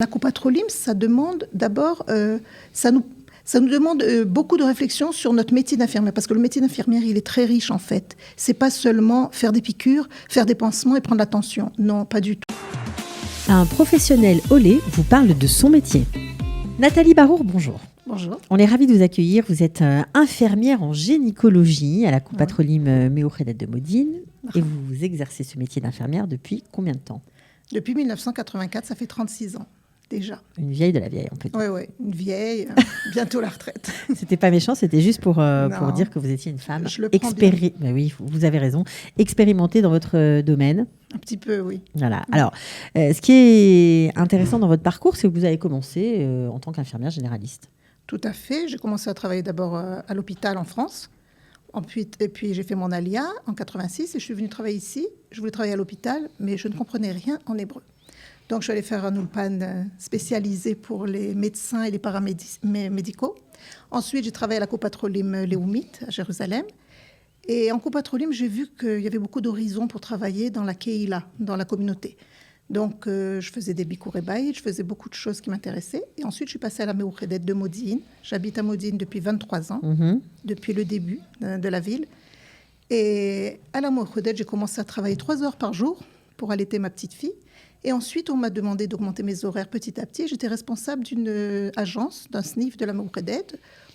La copatrolim, ça demande d'abord, ça nous demande beaucoup de réflexion sur notre métier d'infirmière, parce que le métier d'infirmière, il est très riche en fait. C'est pas seulement faire des piqûres, faire des pansements et prendre la tension. Non, pas du tout. Un professionnel au lait vous parle de son métier. Nathalie Barour, bonjour. Bonjour. On est ravis de vous accueillir. Vous êtes infirmière en gynécologie à la copatrolim Méo-Khédet de Modine. Et vous exercez ce métier d'infirmière depuis combien de temps ? Depuis 1984, ça fait 36 ans. Déjà. Une vieille de la vieille, on peut dire. Oui, une vieille, bientôt la retraite. C'était pas méchant, c'était juste pour dire que vous étiez une femme Mais oui, vous avez raison, expérimentée dans votre domaine. Un petit peu, oui. Voilà. Alors, ce qui est intéressant dans votre parcours, c'est que vous avez commencé en tant qu'infirmière généraliste. Tout à fait. J'ai commencé à travailler d'abord à l'hôpital en France. Et puis j'ai fait mon alia en 86 et je suis venue travailler ici. Je voulais travailler à l'hôpital, mais je ne comprenais rien en hébreu. Donc, je suis allée faire un ulpan spécialisé pour les médecins et les paramédicaux. Ensuite, j'ai travaillé à la copatrolim Léoumite à Jérusalem. Et en copatrolim, j'ai vu qu'il y avait beaucoup d'horizons pour travailler dans la Keïla, dans la communauté. Donc, je faisais des bikour et baïd, je faisais beaucoup de choses qui m'intéressaient. Et ensuite, je suis passée à la Méo-Khédet de Modine. J'habite à Modine depuis 23 ans, depuis le début de la ville. Et à la Méo-Khédet, j'ai commencé à travailler 3 heures par jour pour allaiter ma petite fille. Et ensuite, on m'a demandé d'augmenter mes horaires petit à petit. J'étais responsable d'une agence, d'un SNIF de la Méo-Khédet,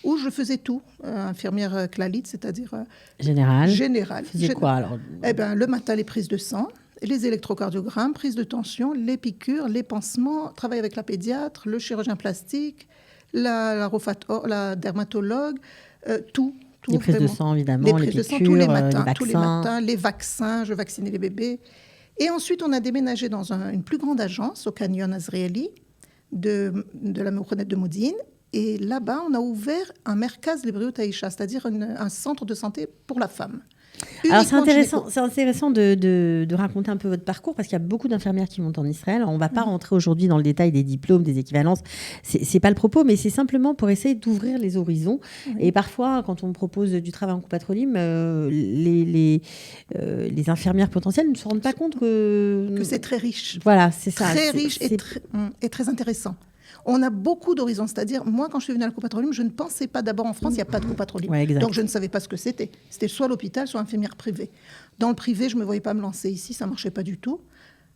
où je faisais tout. Infirmière clalite, c'est-à-dire... Générale. Vous faisiez quoi alors ? Le matin, les prises de sang, les électrocardiogrammes, prises de tension, les piqûres, les pansements, travail avec la pédiatre, le chirurgien plastique, la dermatologue, tout. Les prises de sang, évidemment, les piqûres, tous les matins, les vaccins, je vaccinais les bébés. Et ensuite, on a déménagé dans une plus grande agence au Canyon Azrieli de la Méo-Khédet de Modine. Et là-bas, on a ouvert un Merkaz Lebriut Haïcha, c'est-à-dire un centre de santé pour la femme. Alors c'est intéressant de raconter un peu votre parcours parce qu'il y a beaucoup d'infirmières qui montent en Israël. Alors, on ne va pas rentrer aujourd'hui dans le détail des diplômes, des équivalences. C'est pas le propos, mais c'est simplement pour essayer d'ouvrir les horizons. Oui. Et parfois, quand on me propose du travail en copatrolim, les infirmières potentielles ne se rendent pas compte que c'est très riche. Voilà, c'est ça. Très riche et très intéressant. On a beaucoup d'horizons. C'est-à-dire, moi, quand je suis venue à la copatrolim, je ne pensais pas d'abord en France, il n'y a pas de copatrolim. Ouais, donc, je ne savais pas ce que c'était. C'était soit l'hôpital, soit infirmière privée. Dans le privé, je ne me voyais pas me lancer ici, ça ne marchait pas du tout.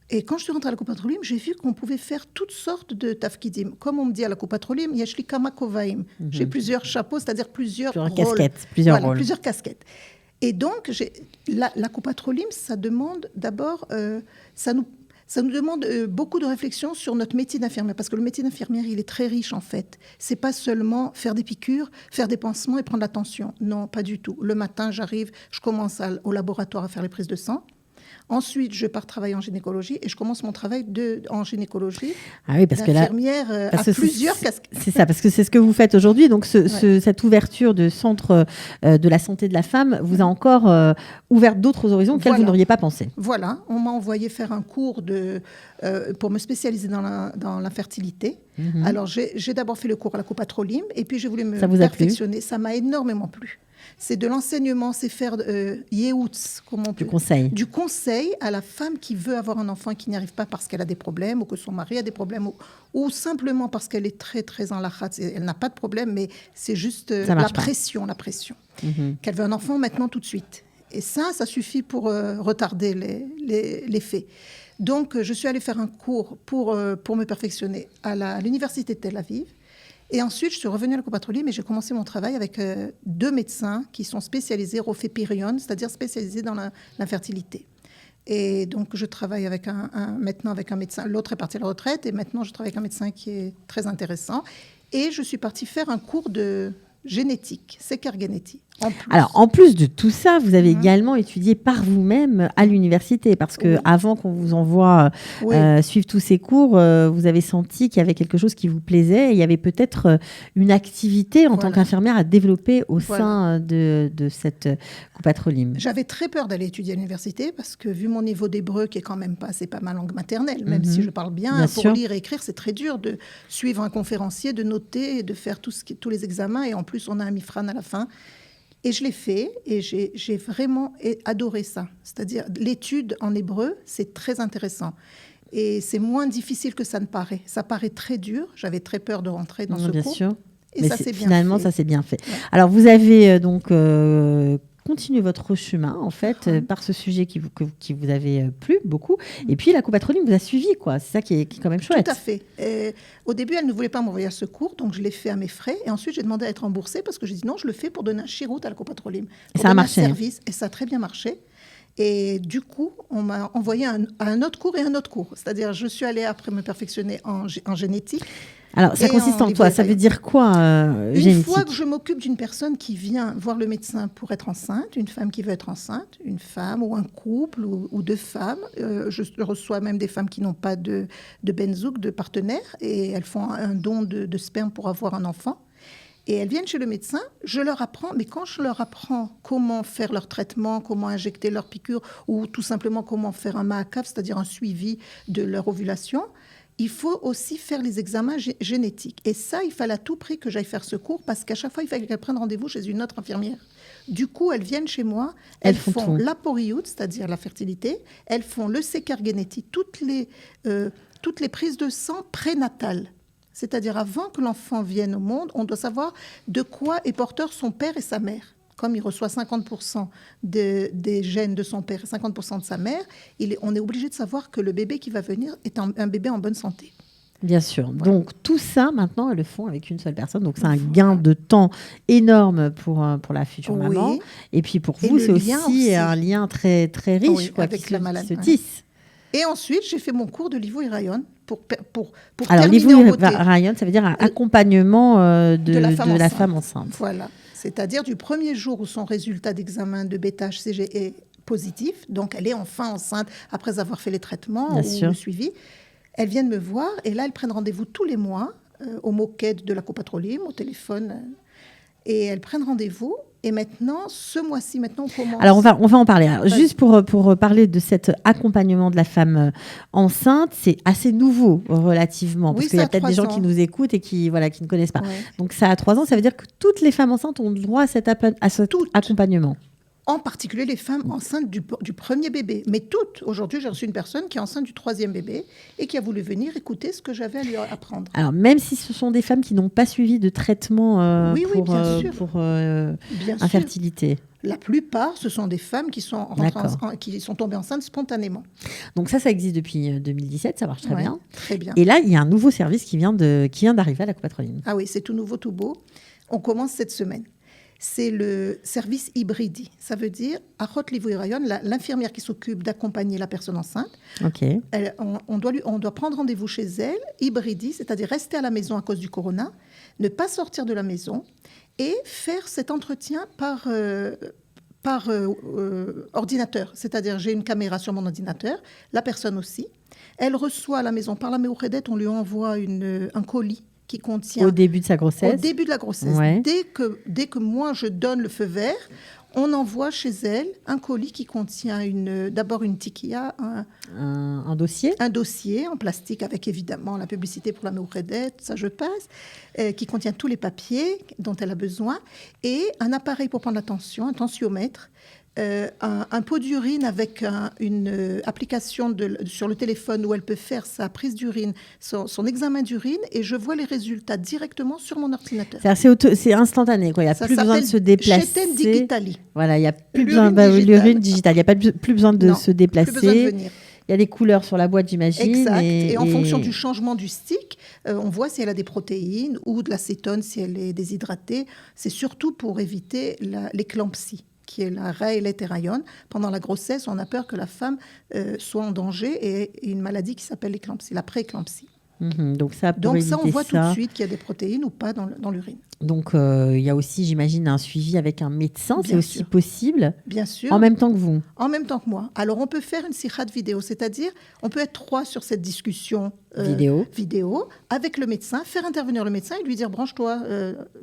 Et quand je suis rentrée à la copatrolim, j'ai vu qu'on pouvait faire toutes sortes de tafkidim. Comme on me dit à la copatrolim, yashli kama kovaim. J'ai plusieurs chapeaux, c'est-à-dire plusieurs rôles. Casquettes, plusieurs casquettes. Et donc, la copatrolim, ça demande d'abord... Ça nous demande beaucoup de réflexion sur notre métier d'infirmière, parce que le métier d'infirmière, il est très riche en fait. C'est pas seulement faire des piqûres, faire des pansements et prendre la tension. Non, pas du tout. Le matin, j'arrive, je commence au laboratoire à faire les prises de sang. Ensuite, je pars travailler en gynécologie et je commence mon travail en gynécologie. Ah oui, parce que l'infirmière a plusieurs casquettes. C'est ça, parce que c'est ce que vous faites aujourd'hui. Donc, cette ouverture de centre de la santé de la femme vous a encore ouvert d'autres horizons auxquels vous n'auriez pas pensé. Voilà, on m'a envoyé faire un cours pour me spécialiser dans la fertilité. Alors, j'ai d'abord fait le cours à la copatrolim et puis j'ai voulu me perfectionner. Ça m'a énormément plu. C'est de l'enseignement, c'est faire yehoutz, du conseil à la femme qui veut avoir un enfant et qui n'y arrive pas parce qu'elle a des problèmes ou que son mari a des problèmes ou simplement parce qu'elle est très, très en lachat. Elle n'a pas de problème, mais c'est juste la pression. Qu'elle veut un enfant maintenant tout de suite. Et ça suffit pour retarder les faits. Donc, je suis allée faire un cours pour me perfectionner à l'université de Tel Aviv. Et ensuite, je suis revenue à la copatrolim et j'ai commencé mon travail avec 2 médecins qui sont spécialisés, Rofé Pirion, c'est-à-dire spécialisés dans l'infertilité. Et donc, je travaille maintenant avec un médecin. L'autre est parti à la retraite et maintenant, je travaille avec un médecin qui est très intéressant. Et je suis partie faire un cours de génétique, Seker-Génétique. Alors, en plus de tout ça, vous avez également étudié par vous-même à l'université, parce que avant qu'on vous envoie suivre tous ces cours, vous avez senti qu'il y avait quelque chose qui vous plaisait et il y avait peut-être une activité en tant qu'infirmière à développer au sein de cette copatrolim. J'avais très peur d'aller étudier à l'université parce que vu mon niveau d'hébreu qui est quand même pas, c'est pas ma langue maternelle, même si je parle bien pour lire et écrire, c'est très dur de suivre un conférencier, de noter, de faire tous les examens et en plus on a un mifran à la fin. Et je l'ai fait et j'ai vraiment adoré ça. C'est-à-dire l'étude en hébreu, c'est très intéressant. Et c'est moins difficile que ça ne paraît. Ça paraît très dur. J'avais très peur de rentrer dans ce bien cours. Sûr. Et mais ça s'est bien fait. Finalement, ça s'est bien fait. Ouais. Alors, vous avez donc continué votre chemin, en fait, par ce sujet qui vous avait plu beaucoup. Et puis, la copatroline vous a suivi, quoi. C'est ça qui est quand même chouette. Tout à fait. Et au début, elle ne voulait pas m'envoyer à ce cours, donc je l'ai fait à mes frais. Et ensuite, j'ai demandé à être remboursée parce que j'ai dit non, je le fais pour donner un chiroute à la copatroline. Et ça a marché. Un service, et ça a très bien marché. Et du coup, on m'a envoyé à un autre cours et un autre cours. C'est-à-dire, je suis allée après me perfectionner en génétique. Alors, ça consiste en quoi? Ça veut dire quoi, génétique? Une fois que je m'occupe d'une personne qui vient voir le médecin pour être enceinte, une femme qui veut être enceinte, une femme ou un couple ou deux femmes, je reçois même des femmes qui n'ont pas de benzouk, de partenaire, et elles font un don de sperme pour avoir un enfant. Et elles viennent chez le médecin, je leur apprends, mais quand je leur apprends comment faire leur traitement, comment injecter leur piqûre, ou tout simplement comment faire un maakaf, c'est-à-dire un suivi de leur ovulation, il faut aussi faire les examens génétiques. Et ça, il fallait à tout prix que j'aille faire ce cours, parce qu'à chaque fois, il fallait qu'elles prennent rendez-vous chez une autre infirmière. Du coup, elles viennent chez moi, elles font la poriout, c'est-à-dire la fertilité, elles font le sécar génétique, toutes les prises de sang prénatales. C'est-à-dire, avant que l'enfant vienne au monde, on doit savoir de quoi est porteur son père et sa mère. Comme il reçoit 50% des gènes de son père et 50% de sa mère, on est obligé de savoir que le bébé qui va venir est un bébé en bonne santé. Bien sûr. Voilà. Donc, tout ça, maintenant, elles le font avec une seule personne. Donc, c'est un gain de temps énorme pour la future maman. Et puis, pour vous, c'est aussi un lien très, très riche avec la maladie. Qui se tisse. Et ensuite, j'ai fait mon cours de Livou et Rayon pour alors, terminer en beauté. Rayon, ça veut dire un accompagnement de la femme enceinte. Voilà. C'est-à-dire du premier jour où son résultat d'examen de bêta-HCG est positif, donc elle est enfin enceinte après avoir fait les traitements ou le suivi, elles viennent me voir et là, elles prennent rendez-vous tous les mois au moquette de la copatroline, au téléphone, et elles prennent rendez-vous. Et maintenant, ce mois-ci, on commence... Alors, on va en parler. Alors, juste pour parler de cet accompagnement de la femme enceinte, c'est assez nouveau relativement. Parce qu'il y a peut-être des gens qui nous écoutent et qui ne connaissent pas. Ouais. Donc, ça a 3 ans. Ça veut dire que toutes les femmes enceintes ont droit à cet accompagnement. En particulier les femmes enceintes du premier bébé. Mais toutes. Aujourd'hui, j'ai reçu une personne qui est enceinte du 3e bébé et qui a voulu venir écouter ce que j'avais à lui apprendre. Alors, même si ce sont des femmes qui n'ont pas suivi de traitement pour infertilité. La plupart, ce sont des femmes qui sont tombées enceintes spontanément. Donc ça existe depuis 2017, ça marche très bien. Très bien. Et là, il y a un nouveau service qui vient d'arriver à la copatroline. Ah oui, c'est tout nouveau, tout beau. On commence cette semaine. C'est le service hybridi. Ça veut dire, Achot Livou et Rayon, l'infirmière qui s'occupe d'accompagner la personne enceinte. Okay. On doit prendre rendez-vous chez elle, hybridi, c'est-à-dire rester à la maison à cause du corona, ne pas sortir de la maison et faire cet entretien par ordinateur. C'est-à-dire, j'ai une caméra sur mon ordinateur, la personne aussi. Elle reçoit à la maison, par la méorédette, on lui envoie un colis qui contient... Au début de sa grossesse. Au début de la grossesse. Ouais. Dès que moi, je donne le feu vert, on envoie chez elle un colis qui contient d'abord une tikia, un dossier. Un dossier en plastique avec évidemment la publicité pour la méorédette, ça je passe, qui contient tous les papiers dont elle a besoin, et un appareil pour prendre la tension, un tensiomètre, un pot d'urine avec une application sur le téléphone où elle peut faire sa prise d'urine, son examen d'urine, et je vois les résultats directement sur mon ordinateur. C'est instantané, quoi. Il n'y a plus besoin de se déplacer. Cheten Digitali. Voilà, il n'y a plus besoin de l'urine digitale. Il n'y a plus besoin de se déplacer. Plus besoin de venir. Il y a des couleurs sur la boîte, j'imagine. Exact. Et en fonction du changement du stick, on voit si elle a des protéines ou de l'acétone si elle est déshydratée. C'est surtout pour éviter l'éclampsie, qui est la raïletérayone. Pendant la grossesse, on a peur que la femme soit en danger et une maladie qui s'appelle l'éclampsie, la pré-éclampsie. Donc ça, on voit tout de suite qu'il y a des protéines ou pas dans l'urine. Donc il y a aussi, j'imagine, un suivi avec un médecin. C'est aussi possible. Bien sûr. En même temps que vous. En même temps que moi. Alors on peut faire une sirhat vidéo, c'est-à-dire on peut être 3 sur cette discussion vidéo avec le médecin, faire intervenir le médecin et lui dire branche-toi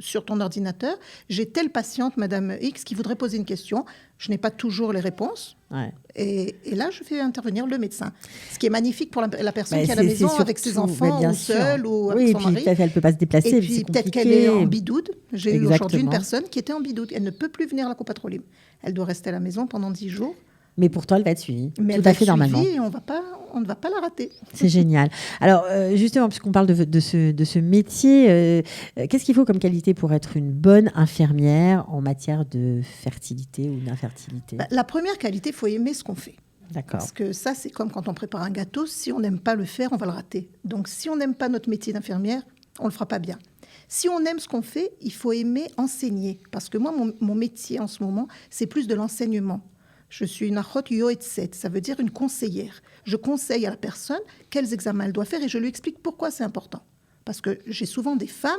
sur ton ordinateur. J'ai telle patiente, Madame X, qui voudrait poser une question. Je n'ai pas toujours les réponses. Ouais. Et là, je fais intervenir le médecin. Ce qui est magnifique pour la personne qui est à la maison avec ses enfants ou seule ou avec son mari. Peut-être elle ne peut pas se déplacer. Et puis peut-être qu'elle est en bidoude. J'ai eu aujourd'hui une personne qui était en bidoude. Elle ne peut plus venir à la copatroline. Elle doit rester à la maison pendant 10 jours Mais pour toi, elle va être suivie, tout à fait normalement. Et on ne va pas la rater. C'est génial. Alors, justement, puisqu'on parle de ce métier, qu'est-ce qu'il faut comme qualité pour être une bonne infirmière en matière de fertilité ou d'infertilité ? La première qualité, il faut aimer ce qu'on fait. D'accord. Parce que ça, c'est comme quand on prépare un gâteau. Si on n'aime pas le faire, on va le rater. Donc, si on n'aime pas notre métier d'infirmière, on ne le fera pas bien. Si on aime ce qu'on fait, il faut aimer enseigner. Parce que moi, mon métier en ce moment, c'est plus de l'enseignement. Je suis une achot yoetzet, ça veut dire une conseillère. Je conseille à la personne quels examens elle doit faire et je lui explique pourquoi c'est important. Parce que j'ai souvent des femmes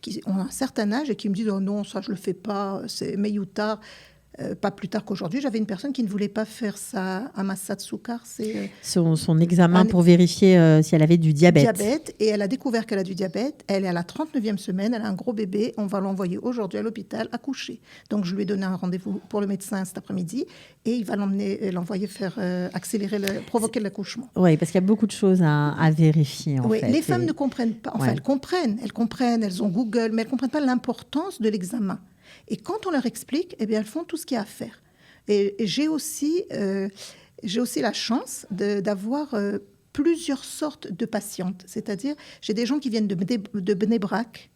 qui ont un certain âge et qui me disent « Oh non, ça je ne le fais pas, c'est meilleur. » Pas plus tard qu'aujourd'hui, j'avais une personne qui ne voulait pas faire sa Amassat Soukar. C'est son examen pour vérifier si elle avait du diabète. Et elle a découvert qu'elle a du diabète. Elle est à la 39e semaine, elle a un gros bébé. On va l'envoyer aujourd'hui à l'hôpital accoucher. Donc, je lui ai donné un rendez-vous pour le médecin cet après-midi et il va l'envoyer faire provoquer l'accouchement. Oui, parce qu'il y a beaucoup de choses à vérifier. En fait, les femmes ne comprennent pas. Enfin, elles comprennent, elles ont Google, mais elles ne comprennent pas l'importance de l'examen. Et quand on leur explique, eh bien, elles font tout ce qu'il y a à faire. Et j'ai aussi la chance d'avoir plusieurs sortes de patientes. C'est-à-dire, j'ai des gens qui viennent de Bnei Brak,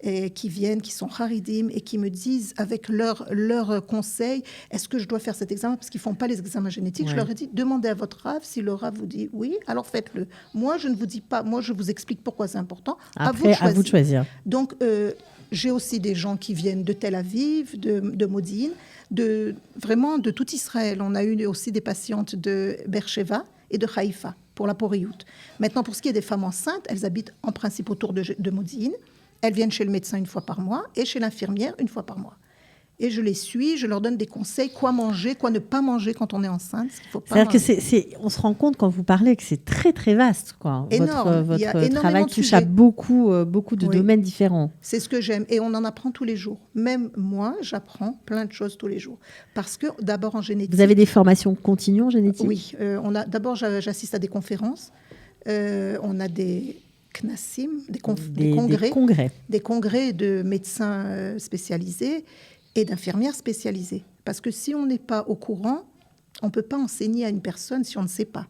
et qui sont haridim et qui me disent avec leur conseil, est-ce que je dois faire cet examen ? Parce qu'ils ne font pas les examens génétiques. Ouais. Je leur ai dit, demandez à votre Rav. Si le Rav vous dit oui, alors faites-le. Moi, je ne vous dis pas. Moi, je vous explique pourquoi c'est important. Après, à vous de choisir. Donc, j'ai aussi des gens qui viennent de Tel Aviv, de Modine, vraiment de tout Israël. On a eu aussi des patientes de Beersheva et de Haïfa pour la poriout. Maintenant, pour ce qui est des femmes enceintes, elles habitent en principe autour de Modine. Elles viennent chez le médecin une fois par mois et chez l'infirmière une fois par mois. Et je les suis, je leur donne des conseils, quoi manger, quoi ne pas manger quand on est enceinte. C'est-à-dire que on se rend compte quand vous parlez que c'est très très vaste, quoi. Énorme. Votre travail touche à beaucoup de domaines différents. C'est ce que j'aime et on en apprend tous les jours. Même moi, j'apprends plein de choses tous les jours. Parce que d'abord en génétique. Vous avez des formations continues en génétique ? Oui. D'abord, j'assiste à des conférences. On a des knassim, des congrès de médecins spécialisés et d'infirmières spécialisées. Parce que si on n'est pas au courant, on ne peut pas enseigner à une personne si on ne sait pas.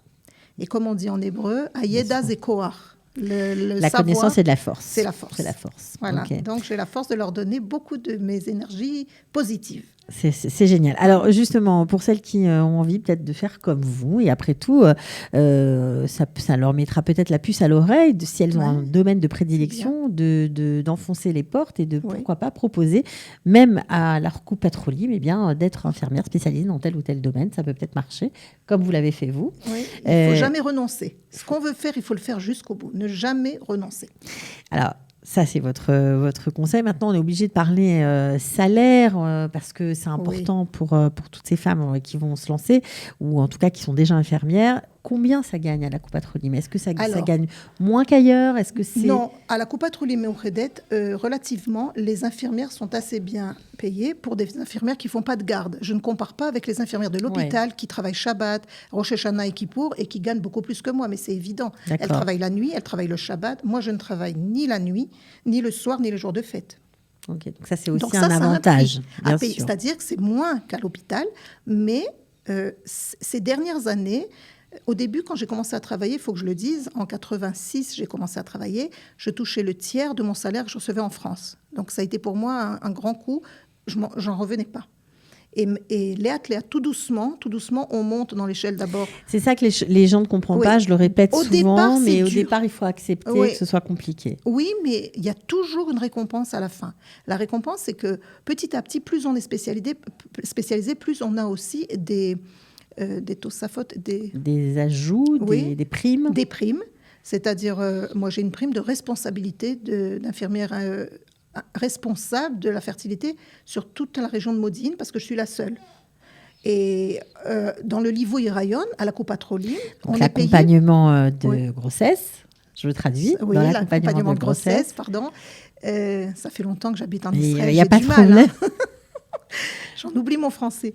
Et comme on dit en hébreu, ayeda ze koach. La connaissance est de la force. C'est la force. C'est la force. Voilà. Okay. Donc, j'ai la force de leur donner beaucoup de mes énergies positives. C'est génial. Alors, justement, pour celles qui ont envie peut-être de faire comme vous, et après tout, ça leur mettra peut-être la puce à l'oreille, si elles ont un domaine de prédilection, d'enfoncer les portes et de, pourquoi pas, proposer, même à leur coupe patronyme, d'être infirmière spécialisée dans tel ou tel domaine. Ça peut peut-être marcher, comme vous l'avez fait vous. Oui, il ne faut jamais renoncer. Ce qu'on veut faire, il faut le faire jusqu'au bout. Ne jamais renoncer. Alors, ça, c'est votre conseil. Maintenant, on est obligé de parler salaire parce que c'est important pour toutes ces femmes qui vont se lancer ou en tout cas qui sont déjà infirmières. Combien ça gagne à la coupe patronyme ? Est-ce que ça gagne moins qu'ailleurs ? Est-ce que c'est... Non, à la coupe patronyme et au Redet, relativement, les infirmières sont assez bien payées pour des infirmières qui ne font pas de garde. Je ne compare pas avec les infirmières de l'hôpital qui travaillent Shabbat, Rosh Hashanah et Kippour et qui gagnent beaucoup plus que moi, mais c'est évident. D'accord. Elles travaillent la nuit, elles travaillent le Shabbat. Moi, je ne travaille ni la nuit, ni le soir, ni le jour de fête. Okay, donc ça, c'est aussi un avantage. Bien sûr. C'est-à-dire que c'est moins qu'à l'hôpital, mais ces dernières années... Au début, quand j'ai commencé à travailler, il faut que je le dise, en 86, j'ai commencé à travailler, je touchais le tiers de mon salaire que je recevais en France. Donc ça a été pour moi un grand coup, j'en revenais pas. Et Léa, tout doucement, on monte dans l'échelle d'abord. C'est ça que les gens ne comprennent pas, je le répète souvent, mais au départ, il faut accepter que ce soit compliqué. Oui, mais il y a toujours une récompense à la fin. La récompense, c'est que petit à petit, plus on est spécialisé, plus on a aussi des tosafot, des ajouts, des primes. Des primes, c'est-à-dire, moi j'ai une prime de responsabilité d'infirmière responsable de la fertilité sur toute la région de Modine, parce que je suis la seule. Et dans le Livou Irayon, à la coupe patronyme, on est payé... L'accompagnement de grossesse, je le traduis. Oui, l'accompagnement de grossesse, pardon. Ça fait longtemps que j'habite en Israël. Il n'y a pas de problème. J'en oublie mon français.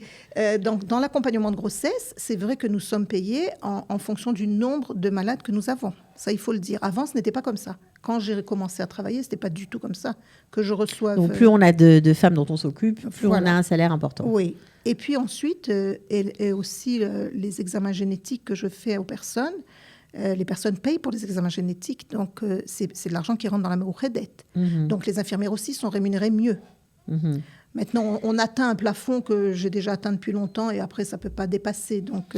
Donc, dans l'accompagnement de grossesse, c'est vrai que nous sommes payés en fonction du nombre de malades que nous avons. Ça, il faut le dire. Avant, ce n'était pas comme ça. Quand j'ai commencé à travailler, ce n'était pas du tout comme ça que je reçoive. Donc, plus on a de femmes dont on s'occupe, plus on a un salaire important. Oui. Et puis ensuite, et aussi les examens génétiques que je fais aux personnes. Les personnes payent pour les examens génétiques, donc c'est de l'argent qui rentre dans la Mouredette. Donc les infirmières aussi sont rémunérées mieux. Maintenant, on atteint un plafond que j'ai déjà atteint depuis longtemps et après, ça ne peut pas dépasser. Donc,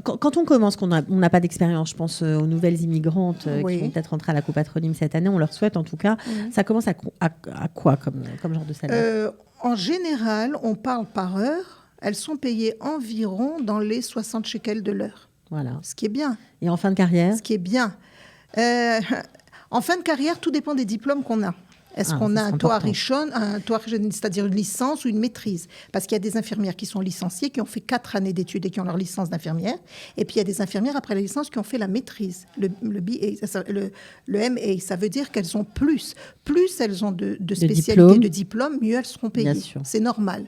quand on commence, qu'on n'a pas d'expérience, je pense aux nouvelles immigrantes qui vont peut-être rentrer à la copatronie cette année, on leur souhaite en tout cas, ça commence à quoi comme genre de salaire? En général, on parle par heure. Elles sont payées environ dans les 60 shekels de l'heure. Voilà. Ce qui est bien. Et en fin de carrière? Ce qui est bien. En fin de carrière, tout dépend des diplômes qu'on a. Est-ce qu'on a un toar rishon, c'est-à-dire une licence ou une maîtrise? Parce qu'il y a des infirmières qui sont licenciées, qui ont fait 4 années d'études et qui ont leur licence d'infirmière. Et puis il y a des infirmières après la licence qui ont fait la maîtrise, le MA. Ça veut dire qu'elles ont plus elles ont de spécialités, de diplômes, mieux elles seront payées. C'est normal.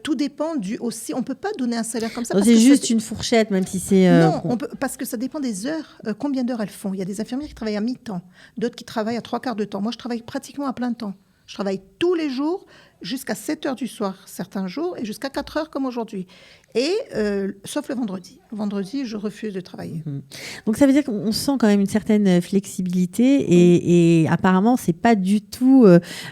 Tout dépend aussi. On ne peut pas donner un salaire comme ça. C'est juste une fourchette, même si c'est... Non, parce que ça dépend des heures. Combien d'heures elles font? Il y a des infirmières qui travaillent à mi-temps, d'autres qui travaillent à 3/4 de temps. Moi, je travaille pratiquement à plein temps. Je travaille tous les jours jusqu'à 7 heures du soir, certains jours, et jusqu'à 4 heures comme aujourd'hui. Et sauf le vendredi. Le vendredi, je refuse de travailler. Donc, ça veut dire qu'on sent quand même une certaine flexibilité et apparemment, ce n'est pas du tout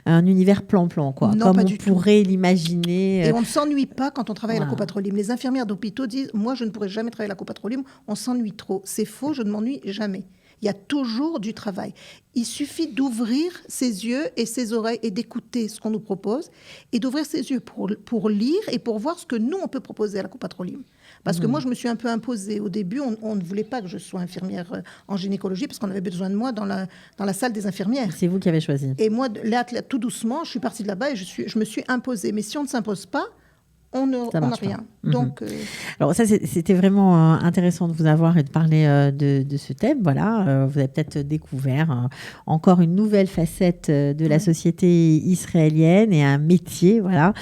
un univers plan-plan, quoi, non, comme pas on du pourrait l'imaginer. Et on ne s'ennuie pas quand on travaille à la copatroline. Les infirmières d'hôpitaux disent « Moi, je ne pourrais jamais travailler à la copatroline, on s'ennuie trop. » C'est faux, je ne m'ennuie jamais. Il y a toujours du travail. Il suffit d'ouvrir ses yeux et ses oreilles et d'écouter ce qu'on nous propose et d'ouvrir ses yeux pour lire et pour voir ce que nous, on peut proposer à la copatroline. Parce que moi, je me suis un peu imposée. Au début, on ne voulait pas que je sois infirmière en gynécologie parce qu'on avait besoin de moi dans la salle des infirmières. C'est vous qui avez choisi. Et moi, là, tout doucement, je suis partie de là-bas et je me suis imposée. Mais si on ne s'impose pas, on n'a rien. Donc, alors ça, c'était vraiment intéressant de vous avoir et de parler de ce thème. Voilà, vous avez peut-être découvert encore une nouvelle facette de la société israélienne et un métier, voilà,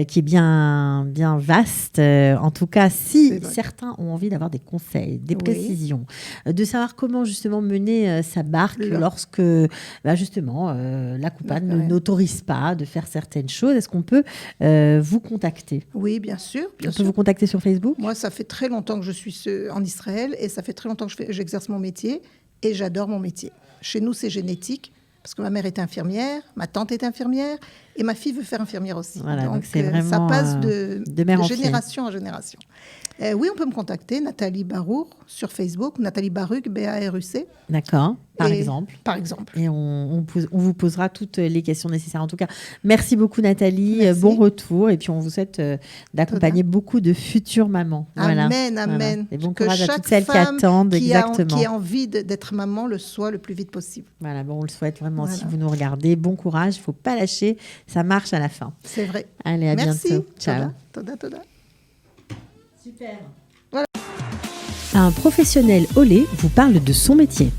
qui est bien vaste. En tout cas, si certains ont envie d'avoir des conseils, des précisions, de savoir comment justement mener sa barque lorsque justement la Coupa n'autorise pas de faire certaines choses, est-ce qu'on peut vous contacter? Oui, bien sûr. On peut vous contacter sur Facebook? Moi, ça fait très longtemps que je suis en Israël et ça fait très longtemps que j'exerce mon métier et j'adore mon métier. Chez nous, c'est génétique parce que ma mère est infirmière, ma tante est infirmière et ma fille veut faire infirmière aussi. Voilà, donc c'est vraiment, ça passe de génération en génération. Oui, on peut me contacter, Nathalie Barour, sur Facebook, Nathalie Baruch, B-A-R-U-C. D'accord, par exemple. Par exemple. Et on vous posera toutes les questions nécessaires. En tout cas, merci beaucoup Nathalie, bon retour. Et puis on vous souhaite d'accompagner beaucoup de futures mamans. Amen, voilà. amen. Et bon courage à toutes celles qui attendent. Qui a envie d'être maman le soit le plus vite possible. Voilà, bon, on le souhaite vraiment si vous nous regardez. Bon courage, il ne faut pas lâcher, ça marche à la fin. C'est vrai. Allez, à bientôt. Ciao. Toda. Super. Voilà. Un professionnel au lait vous parle de son métier.